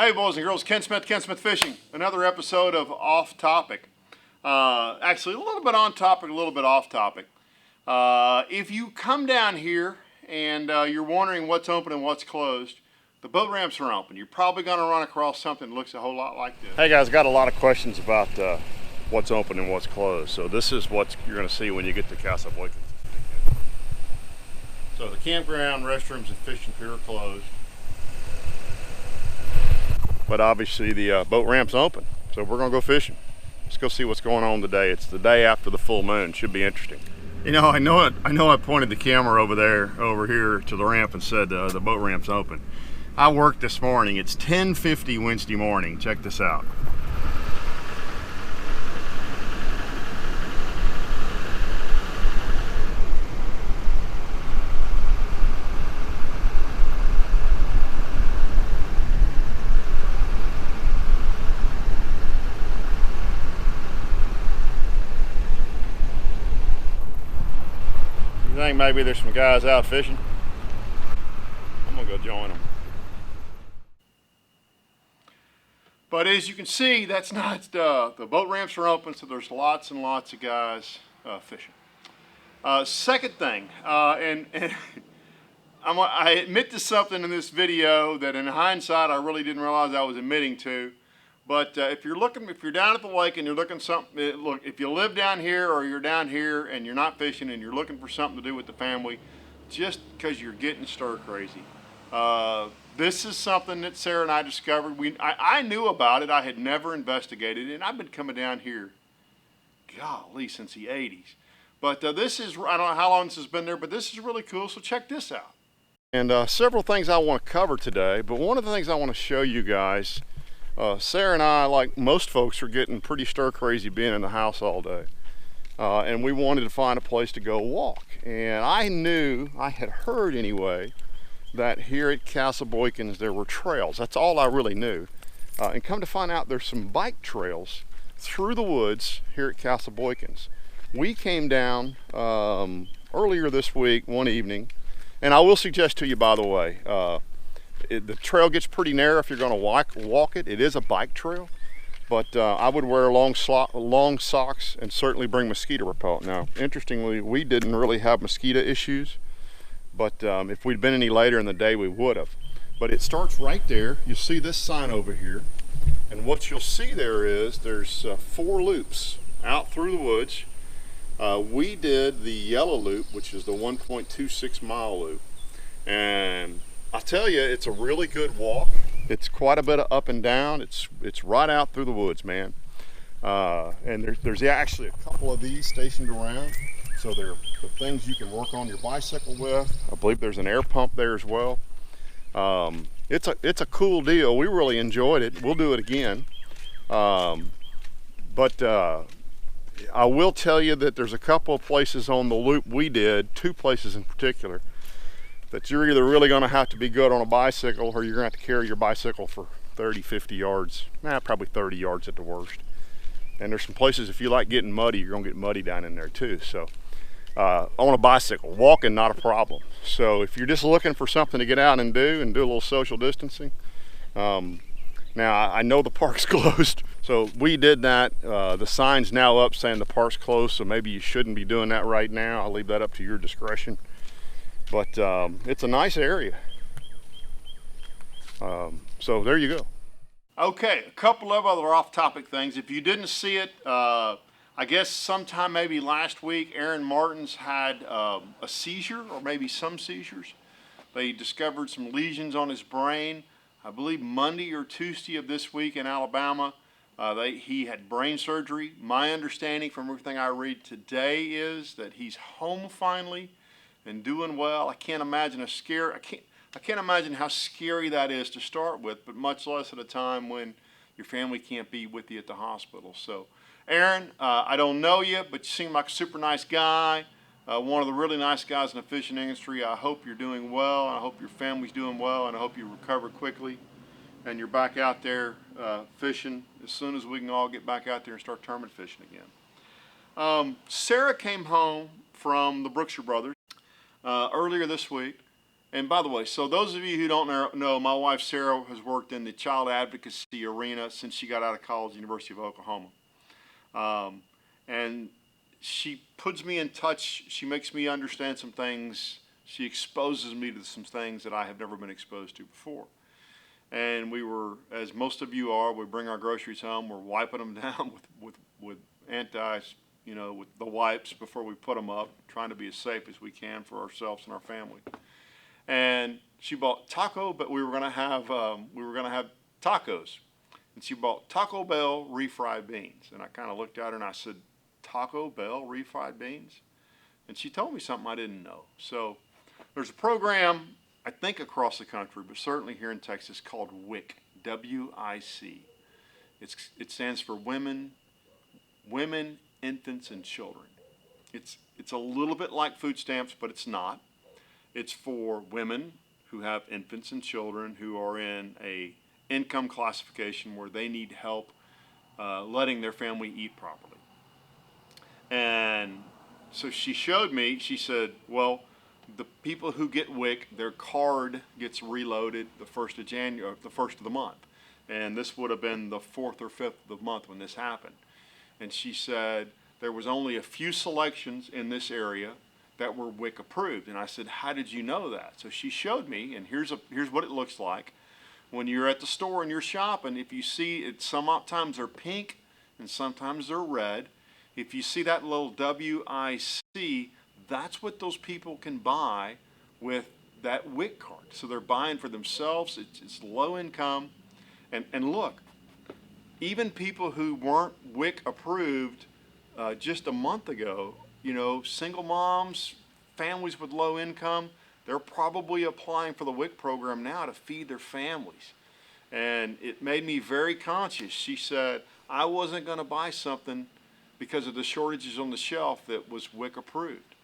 Hey boys and girls, Ken Smith Fishing. Another episode of Off Topic. Actually a little bit on topic, a little bit off topic. If you come down here and you're wondering what's open and what's closed, the boat ramps are open. You're probably going to run across something that looks a whole lot like this. Hey guys, got a lot of questions about what's open and what's closed. So this is what you're going to see when you get to Cassels Boykins. So the campground, restrooms, and fishing pier are closed. But obviously the boat ramp's open, so we're gonna go fishing. Let's go see what's going on today. It's the day after the full moon. Should be interesting. You know, I know I pointed the camera over here to the ramp and said the boat ramp's open. I worked this morning. It's 10:50 Wednesday morning. Check this out. I think maybe there's some guys out fishing. I'm gonna go join them. But as you can see, that's not the boat ramps are open, so there's lots and lots of guys fishing. Second thing, and I admit to something in this video that in hindsight I really didn't realize I was admitting to. But if you're down at the lake and you're looking something, look, if you live down here or you're down here and you're not fishing and you're looking for something to do with the family, just because you're getting stir crazy. This is something that Sarah and I discovered. I knew about it. I had never investigated it, and I've been coming down here, golly, since the 80s. But this is, I don't know how long this has been there, but this is really cool, so check this out. And several things I want to cover today, but one of the things I want to show you guys, Sarah and I, like most folks, are getting pretty stir crazy being in the house all day. And we wanted to find a place to go walk. And I had heard anyway, that here at Cassels Boykins there were trails. That's all I really knew. And come to find out there's some bike trails through the woods here at Cassels Boykins. We came down earlier this week, one evening, and I will suggest to you, by the way, the trail gets pretty narrow if you're going to walk it. It is a bike trail, but I would wear long socks and certainly bring mosquito repellent. Now, interestingly, we didn't really have mosquito issues, but if we'd been any later in the day, we would have. But it starts right there. You see this sign over here, and what you'll see there is there's 4 loops out through the woods. We did the yellow loop, which is the 1.26 mile loop, and I tell you, it's a really good walk. It's quite a bit of up and down. It's right out through the woods, man. And there's actually a couple of these stationed around. So they're the things you can work on your bicycle with. I believe there's an air pump there as well. It's a cool deal. We really enjoyed it. We'll do it again. But I will tell you that there's a couple of places on the loop we did, 2 places in particular, that you're either really going to have to be good on a bicycle or you're going to have to carry your bicycle for 30, 50 yards. Probably 30 yards at the worst. And there's some places, if you like getting muddy, you're going to get muddy down in there too. So on a bicycle, walking, not a problem. So if you're just looking for something to get out and do a little social distancing. Now I know the park's closed, so we did that. The sign's now up saying the park's closed, so maybe you shouldn't be doing that right now. I'll leave that up to your discretion. But it's a nice area. So there you go. Okay, a couple of other off-topic things. If you didn't see it, I guess sometime maybe last week, Aaron Martins had a seizure, or maybe some seizures. They discovered some lesions on his brain. I believe Monday or Tuesday of this week in Alabama. He had brain surgery. My understanding from everything I read today is that he's home finally and doing well. I can't imagine I can't imagine how scary that is to start with, but much less at a time when your family can't be with you at the hospital. So, Aaron, I don't know you, but you seem like a super nice guy, one of the really nice guys in the fishing industry. I hope you're doing well. I hope your family's doing well, and I hope you recover quickly and you're back out there fishing as soon as we can all get back out there and start tournament fishing again. Sarah came home from the Brookshire Brothers earlier this week, And by the way, so those of you who don't know, my wife Sarah has worked in the child advocacy arena since she got out of college, University of Oklahoma. And she puts me in touch, she makes me understand some things, she exposes me to some things that I have never been exposed to before. And we were, as most of you are, we bring our groceries home, we're wiping them down with with the wipes before we put them up, trying to be as safe as we can for ourselves and our family. And she bought taco, but we were gonna have tacos. And she bought Taco Bell refried beans. And I kind of looked at her and I said, Taco Bell refried beans? And she told me something I didn't know. So there's a program, I think across the country, but certainly here in Texas, called WIC, W-I-C. It stands for Women, Infants, and Children. It's a little bit like food stamps, but it's not. It's for women who have infants and children who are in a income classification where they need help letting their family eat properly. And so she showed me, she said, well, the people who get WIC, their card gets reloaded the 1st of January, the 1st of the month. And this would have been the 4th or 5th of the month when this happened. And she said there was only a few selections in this area that were WIC approved. And I said, how did you know that? So she showed me, and here's what it looks like. When you're at the store and you're shopping, if you see it, sometimes they're pink and sometimes they're red. If you see that little WIC, that's what those people can buy with that WIC card. So they're buying for themselves, it's low income. And look, even people who weren't WIC approved just a month ago, single moms, families with low income, they're probably applying for the WIC program now to feed their families. And it made me very conscious. She said, I wasn't going to buy something because of the shortages on the shelf that was WIC approved.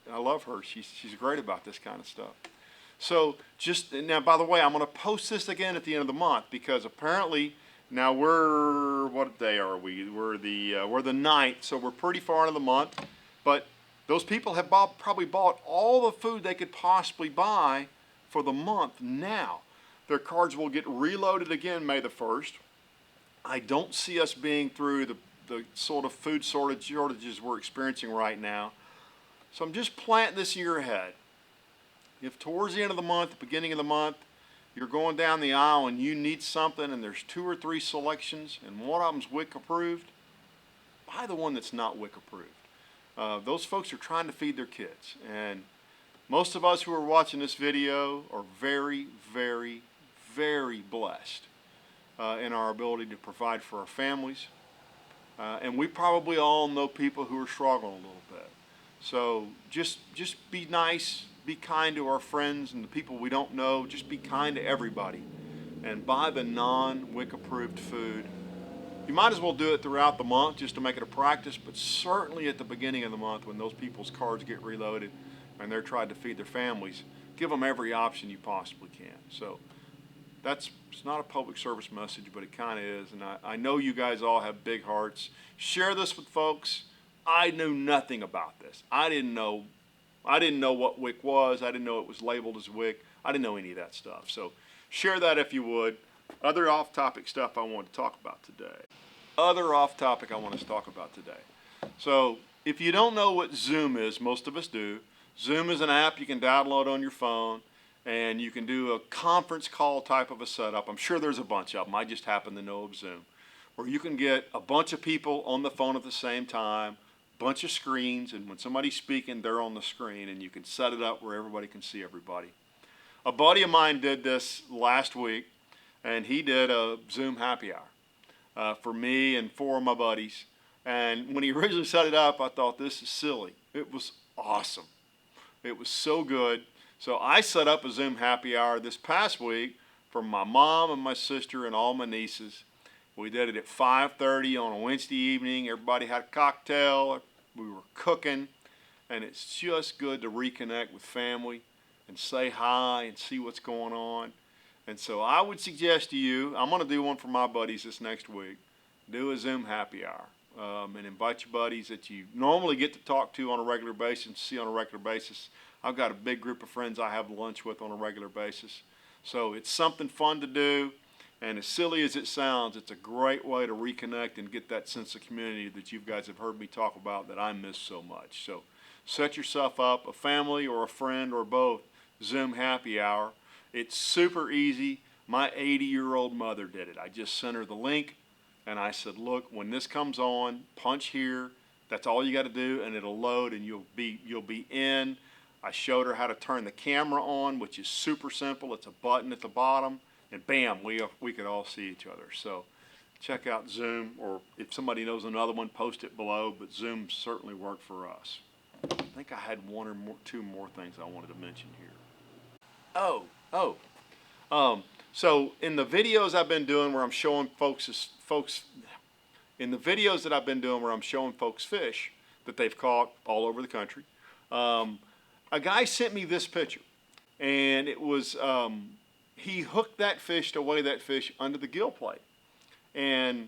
I love her. She's great about this kind of stuff. So now, by the way, I'm going to post this again at the end of the month because apparently now what day are we? We're the 9th, so we're pretty far into the month. But those people have probably bought all the food they could possibly buy for the month now. Their cards will get reloaded again May the 1st. I don't see us being through the sort of food shortages we're experiencing right now. So I'm just planting this in your head. If towards the end of the month, the beginning of the month, you're going down the aisle and you need something and there's 2 or 3 selections and one of them's WIC approved, buy the one that's not WIC approved. Those folks are trying to feed their kids. And most of us who are watching this video are very, very, very blessed in our ability to provide for our families. And we probably all know people who are struggling a little bit. So just be nice, be kind to our friends and the people we don't know. Just be kind to everybody and buy the non-WIC approved food. You might as well do it throughout the month just to make it a practice, but certainly at the beginning of the month when those people's cards get reloaded and they're trying to feed their families, give them every option you possibly can. So it's not a public service message, but it kind of is. And I know you guys all have big hearts. Share this with folks. I knew nothing about this. I didn't know what WIC was. I didn't know it was labeled as WIC. I didn't know any of that stuff. So share that if you would. Other off-topic stuff I want to talk about today. So if you don't know what Zoom is, most of us do. Zoom is an app you can download on your phone, and you can do a conference call type of a setup. I'm sure there's a bunch of them. I just happen to know of Zoom, where you can get a bunch of people on the phone at the same time, bunch of screens, and when somebody's speaking, they're on the screen, and you can set it up where everybody can see everybody. A buddy of mine did this last week, and he did a Zoom happy hour for me and 4 of my buddies. And when he originally set it up, I thought, this is silly. It was awesome. It was so good. So I set up a Zoom happy hour this past week for my mom and my sister and all my nieces. We did it at 5:30 on a Wednesday evening. Everybody had a cocktail. We were cooking. And it's just good to reconnect with family and say hi and see what's going on. And so I would suggest to you, I'm going to do one for my buddies this next week. Do a Zoom happy hour and invite your buddies that you normally get to talk to on a regular basis, see on a regular basis. I've got a big group of friends I have lunch with on a regular basis. So it's something fun to do, and as silly as it sounds, it's a great way to reconnect and get that sense of community that you guys have heard me talk about that I miss so much. So set yourself up, a family or a friend or both, Zoom happy hour. It's super easy. My 80-year-old mother did it. I just sent her the link, and I said, look, when this comes on, punch here. That's all you got to do, and it'll load, and you'll be in. I showed her how to turn the camera on, which is super simple. It's a button at the bottom, and bam, we could all see each other. So check out Zoom, or if somebody knows another one, post it below, but Zoom certainly worked for us. I think I had one or two more things I wanted to mention here. So in the videos I've been doing where I'm showing folks fish that they've caught all over the country, a guy sent me this picture, and it was he hooked that fish to weigh that fish under the gill plate. And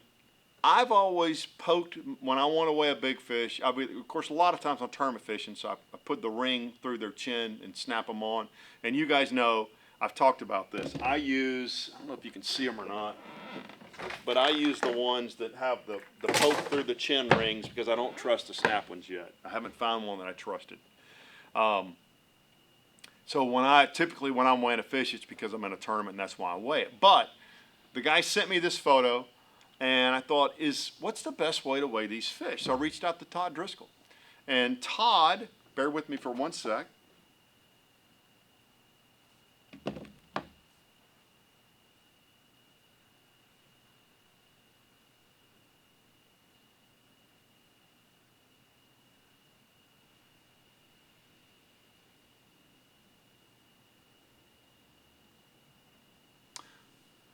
I've always poked when I want to weigh a big fish. Of course, a lot of times I'm tournament fishing, so I put the ring through their chin and snap them on. And you guys know I've talked about this. I don't know if you can see them or not, but I use the ones that have the poke through the chin rings because I don't trust the snap ones yet. I haven't found one that I trusted. So typically when I'm weighing a fish, it's because I'm in a tournament and that's why I weigh it. But the guy sent me this photo, and I thought, what's the best way to weigh these fish? So I reached out to Todd Driscoll. And Todd, bear with me for one sec.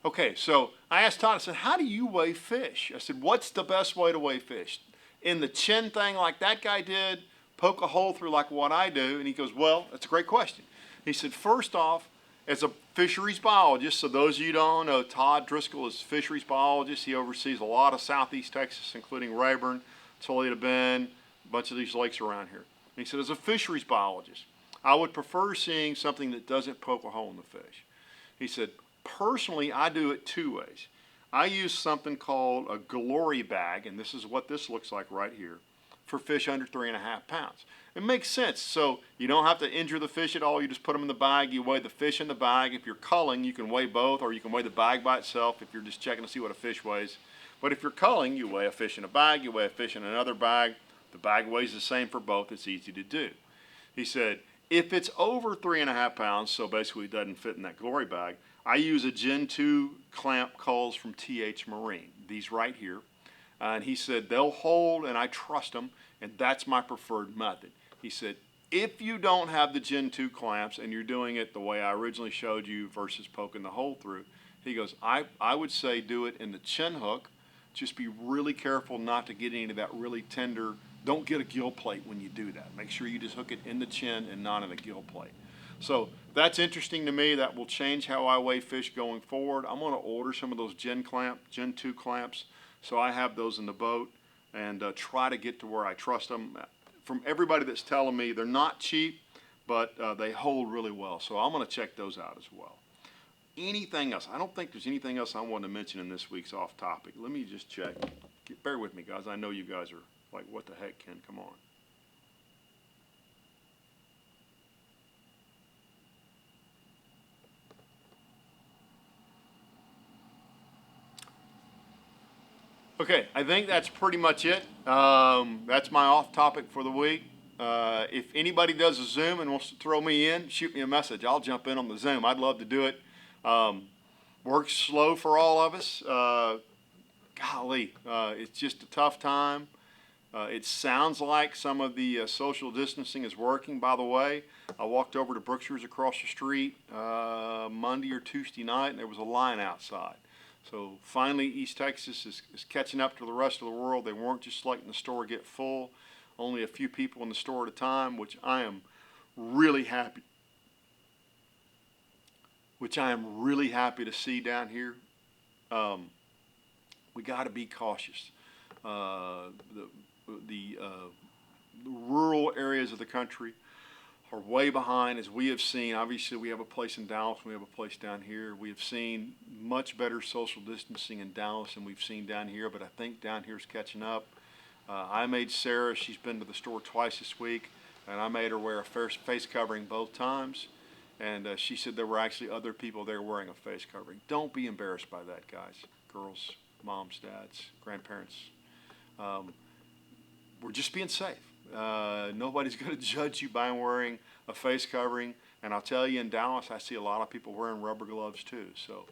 Okay, so I asked Todd, I said, how do you weigh fish? I said, what's the best way to weigh fish? In the chin thing like that guy did, poke a hole through like what I do? And he goes, well, that's a great question. He said, first off, as a fisheries biologist, so those of you who don't know, Todd Driscoll is a fisheries biologist. He oversees a lot of southeast Texas, including RAYBURN, Toledo Bend, a bunch of these lakes around here. And he said, as a fisheries biologist, I would prefer seeing something that doesn't poke a hole in the fish. He said, personally, I do it two ways. I use something called a glory bag, and this is what this looks like right here, for fish under 3.5 pounds. It makes sense. So you don't have to injure the fish at all. You just put them in the bag. You weigh the fish in the bag. If you're culling, you can weigh both, or you can weigh the bag by itself if you're just checking to see what a fish weighs. But if you're culling, you weigh a fish in a bag, you weigh a fish in another bag. The bag weighs the same for both. It's easy to do. He said, if it's over 3.5 pounds, so basically it doesn't fit in that glory bag, I use a Gen 2 clamp culls from TH Marine, these right here. And he said, they'll hold and I trust them, and that's my preferred method. He said, if you don't have the Gen 2 clamps and you're doing it the way I originally showed you versus poking the hole through, he goes, I would say do it in the chin hook. Just be really careful not to get into that really tender, don't get a gill plate when you do that. Make sure you just hook it in the chin and not in a gill plate. So that's interesting to me. That will change how I weigh fish going forward. I'm going to order some of those Gen 2 clamps, so I have those in the boat, and try to get to where I trust them. From everybody that's telling me they're not cheap, but they hold really well. So I'm going to check those out as well. Anything else? I don't think there's anything else I want to mention in this week's off topic. Let me just check. Bear with me, guys. I know you guys are like, what the heck, Ken? Come on. Okay, I think that's pretty much it. That's my off topic for the week. If anybody does a Zoom and wants to throw me in, shoot me a message. I'll jump in on the Zoom. I'd love to do it. Works slow for all of us. Golly, it's just a tough time. It sounds like some of the social distancing is working, by the way. I walked over to Brookshire's across the street Monday or Tuesday night, and there was a line outside. So finally, East Texas is catching up to the rest of the world. They weren't just letting the store get full. Only a few people in the store at a time, which I am really happy. To see down here. We got to be cautious. The rural areas of the country are way behind, as we have seen. Obviously, we have a place in Dallas, we have a place down here. We have seen much better social distancing in Dallas than we've seen down here, but I think down here is catching up. I made Sarah, she's been to the store twice this week, and I made her wear a face covering both times. And she said there were actually other people there wearing a face covering. Don't be embarrassed by that, guys, girls, moms, dads, grandparents. We're just being safe. Nobody's going to judge you by wearing a face covering. And I'll tell you, in Dallas, I see a lot of people wearing rubber gloves too. So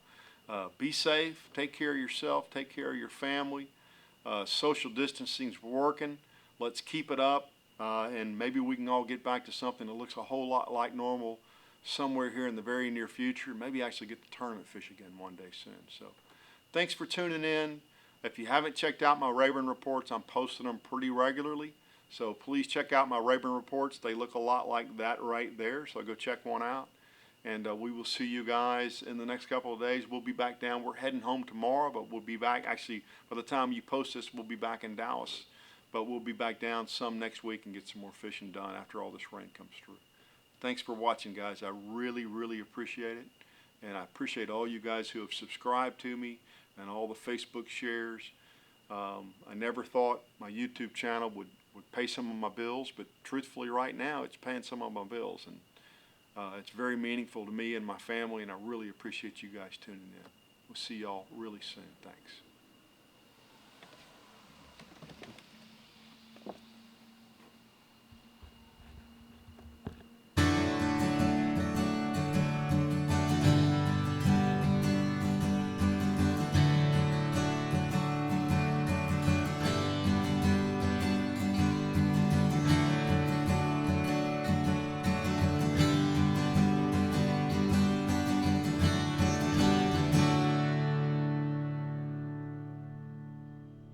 be safe, take care of yourself, take care of your family. Social distancing's working. Let's keep it up. And maybe we can all get back to something that looks a whole lot like normal somewhere here in the very near future. Maybe actually get the tournament fish again one day soon. So thanks for tuning in. If you haven't checked out my RAYBURN reports, I'm posting them pretty regularly. So please check out my RAYBURN reports. They look a lot like that right there. So go check one out. And we will see you guys in the next couple of days. We'll be back down. We're heading home tomorrow, but we'll be back. Actually, by the time you post this, we'll be back in Dallas. But we'll be back down some next week and get some more fishing done after all this rain comes through. Thanks for watching, guys. I really, really appreciate it. And I appreciate all you guys who have subscribed to me and all the Facebook shares. I never thought my YouTube channel would pay some of my bills, but truthfully right now it's paying some of my bills. And it's very meaningful to me and my family, and I really appreciate you guys tuning in. We'll see y'all really soon. Thanks.